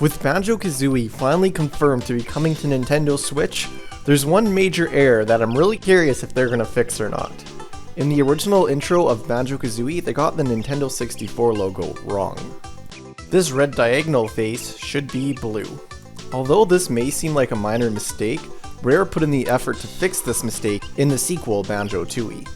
With Banjo Kazooie finally confirmed to be coming to Nintendo Switch, there's one major error that I'm really curious if they're gonna fix or not. In the original intro of Banjo Kazooie, they got the Nintendo 64 logo wrong. This red diagonal face should be blue. Although this may seem like a minor mistake, Rare put in the effort to fix this mistake in the sequel Banjo Tooie.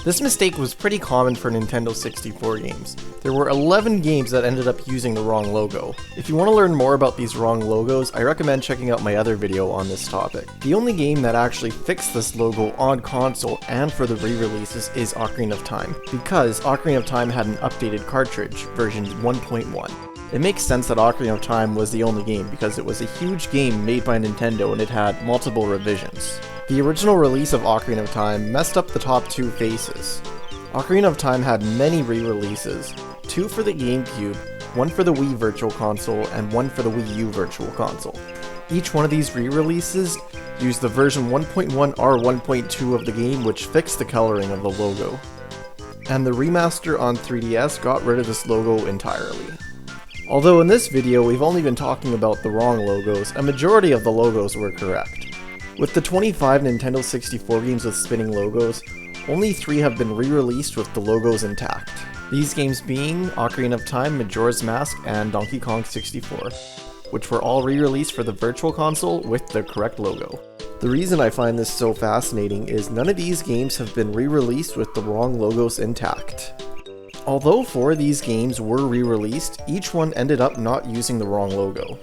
This mistake was pretty common for Nintendo 64 games. There were 11 games that ended up using the wrong logo. If you want to learn more about these wrong logos, I recommend checking out my other video on this topic. The only game that actually fixed this logo on console and for the re-releases is Ocarina of Time, because Ocarina of Time had an updated cartridge, version 1.1. It makes sense that Ocarina of Time was the only game because it was a huge game made by Nintendo and it had multiple revisions. The original release of Ocarina of Time messed up the top two faces. Ocarina of Time had many re-releases, 2 for the GameCube, 1 for the Wii Virtual Console, and 1 for the Wii U Virtual Console. Each one of these re-releases used the version 1.1 or 1.2 of the game, which fixed the coloring of the logo. And the remaster on 3DS got rid of this logo entirely. Although in this video we've only been talking about the wrong logos, a majority of the logos were correct. With the 25 Nintendo 64 games with spinning logos, only 3 have been re-released with the logos intact. These games being Ocarina of Time, Majora's Mask, and Donkey Kong 64, which were all re-released for the Virtual Console with the correct logo. The reason I find this so fascinating is none of these games have been re-released with the wrong logos intact. Although 4 of these games were re-released, each one ended up not using the wrong logo.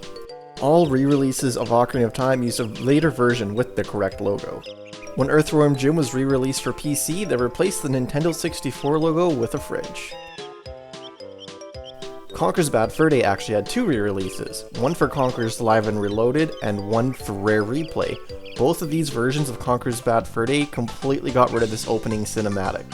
All re-releases of Ocarina of Time used a later version with the correct logo. When Earthworm Jim was re-released for PC, they replaced the Nintendo 64 logo with a fridge. Conkers Bad Fur Day actually had 2 re-releases, one for Conkers Live and Reloaded and one for Rare Replay. Both of these versions of Conkers Bad Fur Day completely got rid of this opening cinematic.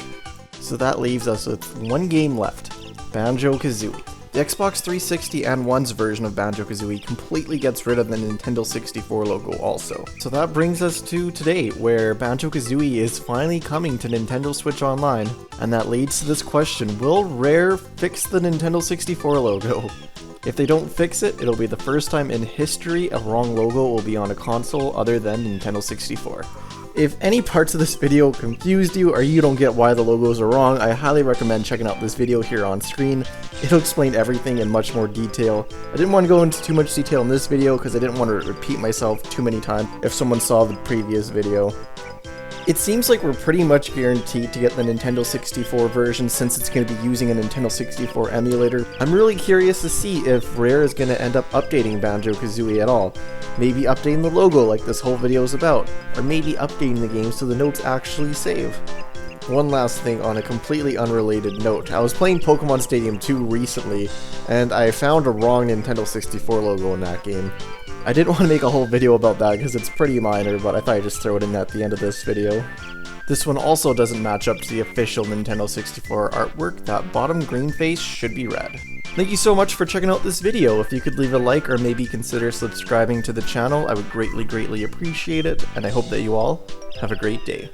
So that leaves us with one game left, Banjo Kazooie. The Xbox 360 and One's version of Banjo Kazooie completely gets rid of the Nintendo 64 logo also. So that brings us to today, where Banjo Kazooie is finally coming to Nintendo Switch Online. And that leads to this question, will Rare fix the Nintendo 64 logo? If they don't fix it, it'll be the first time in history a wrong logo will be on a console other than Nintendo 64. If any parts of this video confused you or you don't get why the logos are wrong, I highly recommend checking out this video here on screen. It'll explain everything in much more detail. I didn't want to go into too much detail in this video because I didn't want to repeat myself too many times if someone saw the previous video. It seems like we're pretty much guaranteed to get the Nintendo 64 version since it's going to be using a Nintendo 64 emulator. I'm really curious to see if Rare is going to end up updating Banjo Kazooie at all. Maybe updating the logo like this whole video is about, or maybe updating the game so the notes actually save. One last thing on a completely unrelated note, I was playing Pokemon Stadium 2 recently, and I found a wrong Nintendo 64 logo in that game. I didn't want to make a whole video about that because it's pretty minor, but I thought I'd just throw it in at the end of this video. This one also doesn't match up to the official Nintendo 64 artwork. That bottom green face should be red. Thank you so much for checking out this video. If you could leave a like or maybe consider subscribing to the channel, I would greatly appreciate it, and I hope that you all have a great day.